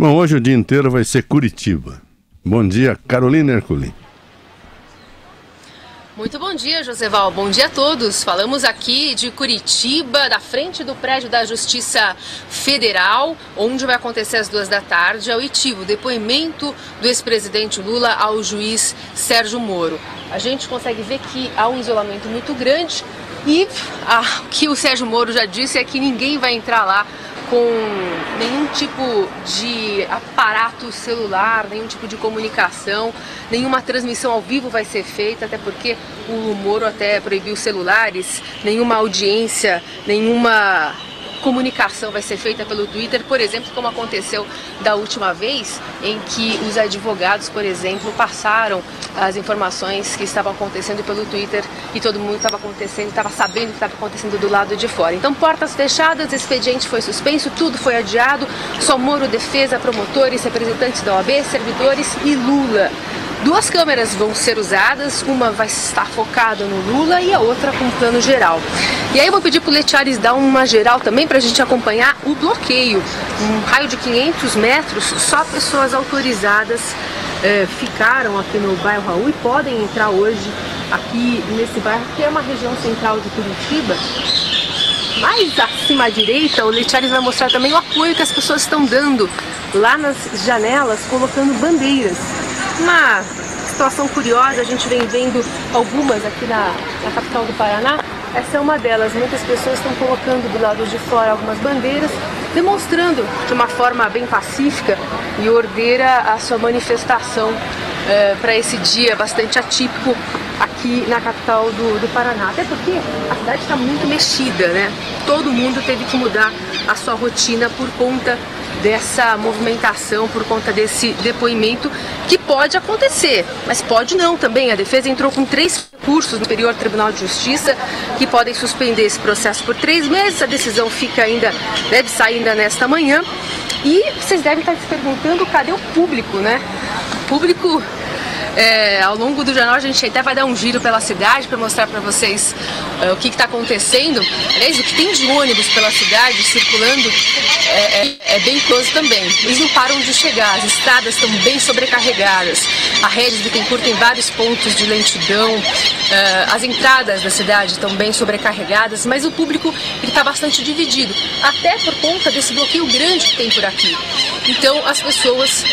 Bom, hoje o dia inteiro vai ser Curitiba. Bom dia, Carolina Ercolim. Muito bom dia, Joseval. Bom dia a todos. Falamos aqui de Curitiba, da frente do prédio da Justiça Federal, onde vai acontecer às 2 da tarde a oitiva, o depoimento do ex-presidente Lula ao juiz Sérgio Moro. A gente consegue ver que há um isolamento muito grande e o que o Sérgio Moro já disse é que ninguém vai entrar lá com nenhum tipo de aparato celular, nenhum tipo de comunicação, nenhuma transmissão ao vivo vai ser feita, até porque o Moro até proibiu celulares, nenhuma audiência, nenhuma comunicação vai ser feita pelo Twitter, por exemplo, como aconteceu da última vez em que os advogados, por exemplo, passaram as informações que estavam acontecendo pelo Twitter e todo mundo estava sabendo o que estava acontecendo do lado de fora. Então, portas fechadas, expediente foi suspenso, tudo foi adiado, só Moro, defesa, promotores, representantes da OAB, servidores e Lula. 2 câmeras vão ser usadas, uma vai estar focada no Lula e a outra com plano geral. E aí eu vou pedir para o Letchares dar uma geral também para a gente acompanhar o bloqueio. Um raio de 500 metros, só pessoas autorizadas ficaram aqui no bairro Raul e podem entrar hoje aqui nesse bairro, que é uma região central de Curitiba. Mais acima à direita, o Letchares vai mostrar também o apoio que as pessoas estão dando lá nas janelas, colocando bandeiras. Uma situação curiosa, a gente vem vendo algumas aqui na capital do Paraná. Essa é uma delas. Muitas pessoas estão colocando do lado de fora algumas bandeiras, demonstrando de uma forma bem pacífica e ordeira a sua manifestação para esse dia bastante atípico aqui na capital do Paraná. Até porque a cidade está muito mexida, né? Todo mundo teve que mudar a sua rotina por conta dessa movimentação, por conta desse depoimento que pode acontecer, mas pode não também. A defesa entrou com 3 recursos no Superior Tribunal de Justiça que podem suspender esse processo por 3 meses. A decisão deve sair ainda nesta manhã. E vocês devem estar se perguntando cadê o público, né? O público, ao longo do jornal a gente até vai dar um giro pela cidade para mostrar para vocês o que está acontecendo. Aliás, o que tem de ônibus pela cidade circulando é bem close também. Eles não param de chegar, as estradas estão bem sobrecarregadas. A Regis Bittencourt tem vários pontos de lentidão, as entradas da cidade estão bem sobrecarregadas, mas o público está bastante dividido, até por conta desse bloqueio grande que tem por aqui. Então as pessoas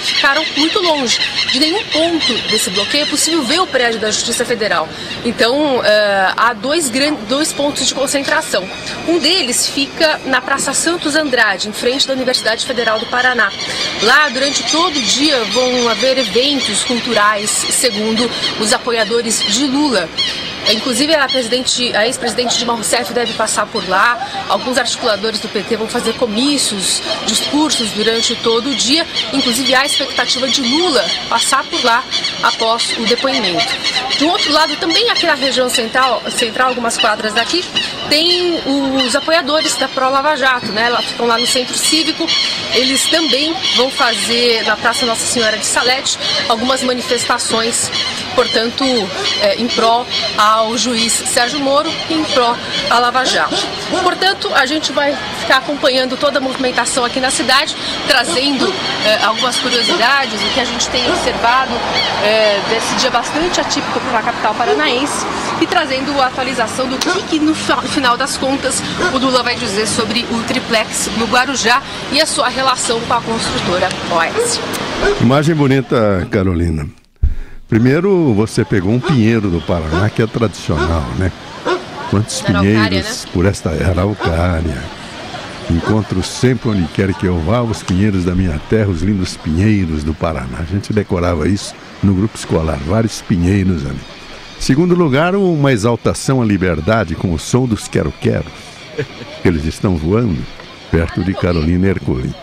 ficaram muito longe. De nenhum ponto desse bloqueio é possível ver o prédio da Justiça Federal. Então há dois pontos de concentração. Um deles fica na Praça Santos Andrade, em frente da Universidade Federal do Paraná. Lá, durante todo o dia, vão haver eventos culturais, segundo os apoiadores de Lula. Inclusive a ex-presidente Dilma Rousseff deve passar por lá, alguns articuladores do PT vão fazer comícios, discursos durante todo o dia, inclusive há a expectativa de Lula passar por lá após o depoimento. Do outro lado, também aqui na região central, algumas quadras daqui, tem os apoiadores da Pro Lava Jato, né? Ficam lá no Centro Cívico. Eles também vão fazer na Praça Nossa Senhora de Salete algumas manifestações, portanto, em pró ao juiz Sérgio Moro e em pró à Lava Jato. Portanto, a gente vai ficar acompanhando toda a movimentação aqui na cidade, trazendo algumas curiosidades, o que a gente tem observado desse dia bastante atípico para a capital paranaense e trazendo a atualização do que no final das contas o Lula vai dizer sobre o triplex no Guarujá e a sua relação com a construtora OAS. Imagem bonita, Carolina. Primeiro, você pegou um pinheiro do Paraná, que é tradicional, né? Quantos pinheiros, né? Por esta araucária. Encontro sempre onde quer que eu vá os pinheiros da minha terra, os lindos pinheiros do Paraná. A gente decorava isso no grupo escolar, vários pinheiros ali. Segundo lugar, uma exaltação à liberdade com o som dos quero-queros. Eles estão voando perto de Carolina Ercolim.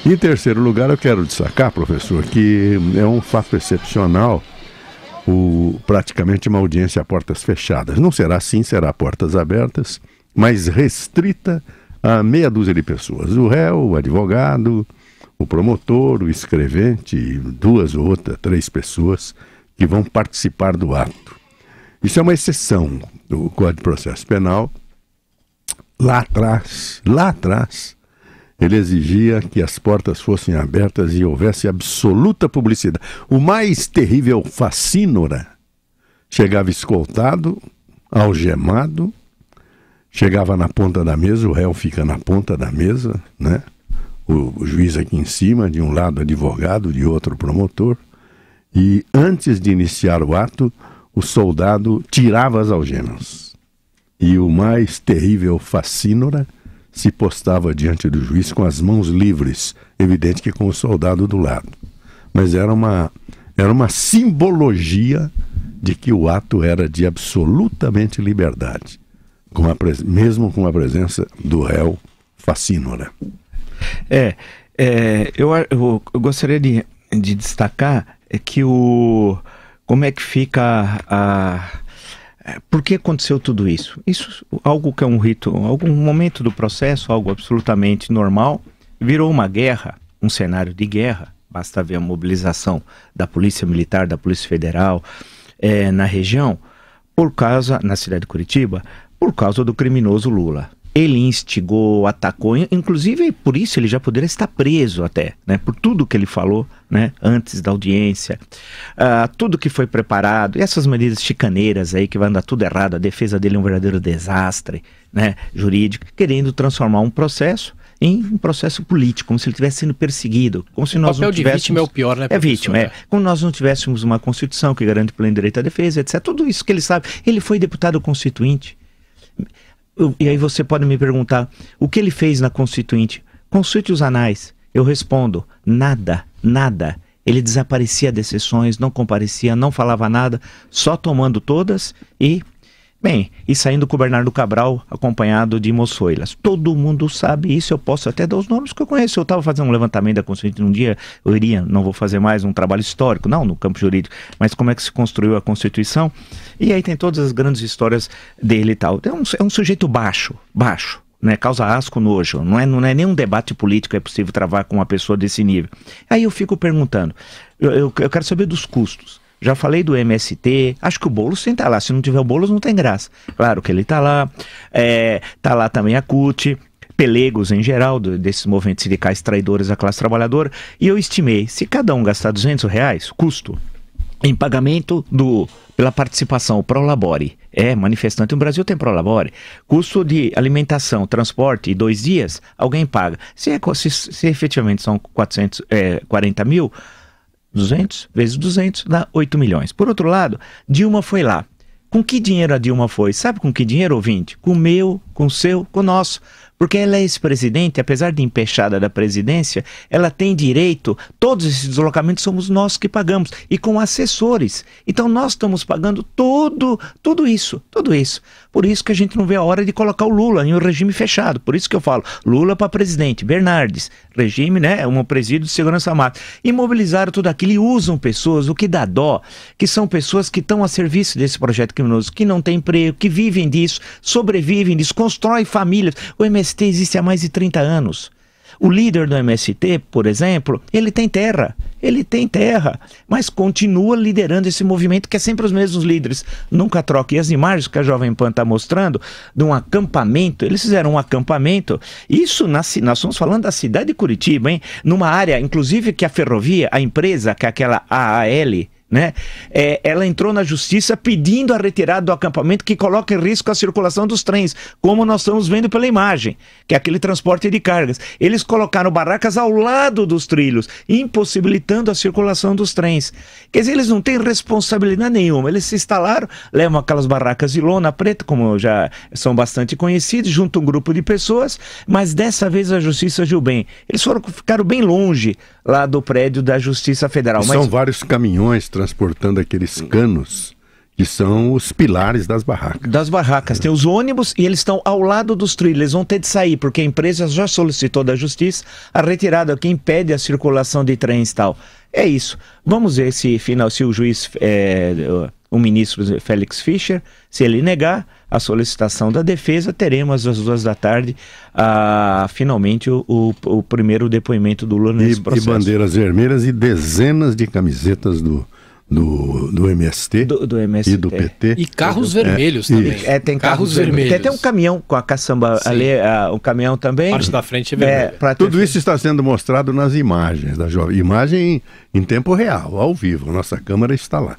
Em terceiro lugar, eu quero destacar, professor, que é um fato excepcional praticamente uma audiência a portas fechadas. Não será assim, será a portas abertas, mas restrita a meia dúzia de pessoas. O réu, o advogado, o promotor, o escrevente e 2 ou 3 pessoas que vão participar do ato. Isso é uma exceção do Código de Processo Penal. Lá atrás, Ele exigia que as portas fossem abertas e houvesse absoluta publicidade. O mais terrível facínora chegava escoltado, algemado, chegava na ponta da mesa, o réu fica na ponta da mesa, né? O juiz aqui em cima, de um lado advogado, de outro promotor, e antes de iniciar o ato, o soldado tirava as algemas. E o mais terrível facínora se postava diante do juiz com as mãos livres, evidente que com o soldado do lado. Mas era uma simbologia de que o ato era de absolutamente liberdade, mesmo com a presença do réu facínora. Eu gostaria de destacar que como é que fica por que aconteceu tudo isso? Isso, algo que é um rito, algum momento do processo, algo absolutamente normal, virou uma guerra, um cenário de guerra. Basta ver a mobilização da Polícia Militar, da Polícia Federal na região, na cidade de Curitiba, por causa do criminoso Lula. Ele instigou, atacou, inclusive por isso ele já poderia estar preso até, né, por tudo que ele falou, né, antes da audiência, tudo que foi preparado, e essas medidas chicaneiras aí que vai andar tudo errado, a defesa dele é um verdadeiro desastre, né, jurídico, querendo transformar um processo em um processo político, como se ele estivesse sendo perseguido, como se nós não tivéssemos... O papel de vítima é o pior, né, professor? Vítima, como nós não tivéssemos uma Constituição que garante pleno direito à defesa, etc. Tudo isso que ele sabe, ele foi deputado constituinte. E aí você pode me perguntar, o que ele fez na Constituinte? Consulte os anais. Eu respondo, nada. Ele desaparecia das sessões, não comparecia, não falava nada, só tomando todas e saindo com o Bernardo Cabral, acompanhado de moçoilas. Todo mundo sabe isso, eu posso até dar os nomes que eu conheço. Eu estava fazendo um levantamento da Constituinte um dia, não vou fazer mais um trabalho histórico, não no campo jurídico, mas como é que se construiu a Constituição. E aí tem todas as grandes histórias dele e tal. É um sujeito baixo, né? Causa asco, nojo. Não é nenhum debate político é possível travar com uma pessoa desse nível. Aí eu fico perguntando, eu quero saber dos custos. Já falei do MST, acho que o Boulos tem que estar lá. Se não tiver o Boulos, não tem graça. Claro que ele está lá. Está lá também a CUT, pelegos em geral, desses movimentos sindicais traidores à classe trabalhadora. E eu estimei, se cada um gastar R$200, custo em pagamento pela participação, o Prolabore. Manifestante no Brasil tem Prolabore. Custo de alimentação, transporte e 2 dias, alguém paga. Se efetivamente são 40 mil... 200 vezes 200 dá 8 milhões. Por outro lado, Dilma foi lá. Com que dinheiro a Dilma foi? Sabe com que dinheiro, ouvinte? Com o meu, com o seu, com o nosso. Porque ela é ex-presidente, apesar de empechada da presidência, ela tem direito, todos esses deslocamentos somos nós que pagamos, e com assessores. Então nós estamos pagando tudo isso. Por isso que a gente não vê a hora de colocar o Lula em um regime fechado. Por isso que eu falo, Lula para presidente, Bernardes, regime, né, um presídio de segurança máxima. E mobilizaram tudo aquilo e usam pessoas, o que dá dó, que são pessoas que estão a serviço desse projeto criminoso, que não têm emprego, que vivem disso, sobrevivem disso, constroem famílias. O MST existe há mais de 30 anos. O líder do MST, por exemplo, ele tem terra, mas continua liderando esse movimento que é sempre os mesmos líderes, nunca troca. E as imagens que a Jovem Pan está mostrando de um acampamento, eles fizeram um acampamento, isso nós estamos falando da cidade de Curitiba, hein? Numa área, inclusive, que a ferrovia, a empresa, que é aquela AAL, né? Ela entrou na justiça pedindo a retirada do acampamento que coloca em risco a circulação dos trens, como nós estamos vendo pela imagem, que é aquele transporte de cargas. Eles colocaram barracas ao lado dos trilhos, impossibilitando a circulação dos trens. Quer dizer, eles não têm responsabilidade nenhuma. Eles se instalaram, levam aquelas barracas de lona preta, como já são bastante conhecidos, junto a um grupo de pessoas, mas dessa vez a justiça agiu bem. Eles ficaram bem longe lá do prédio da Justiça Federal. São vários caminhões transportando aqueles canos que são os pilares das barracas. Das barracas. Tem os ônibus e eles estão ao lado dos trilhos. Eles vão ter de sair, porque a empresa já solicitou da Justiça a retirada que impede a circulação de trens e tal. É isso. Vamos ver se o juiz, o ministro Félix Fischer, se ele negar a solicitação da defesa, teremos às 2 da tarde finalmente o primeiro depoimento do Lula nesse processo. E bandeiras vermelhas e dezenas de camisetas do do MST, do MST e do PT. E carros vermelhos também. Tem carros vermelhos. Tem até um caminhão com a caçamba ali, o caminhão também. A parte da frente é vermelha. Tudo isso está sendo mostrado nas imagens da jovem. Imagem em tempo real, ao vivo. Nossa câmera está lá.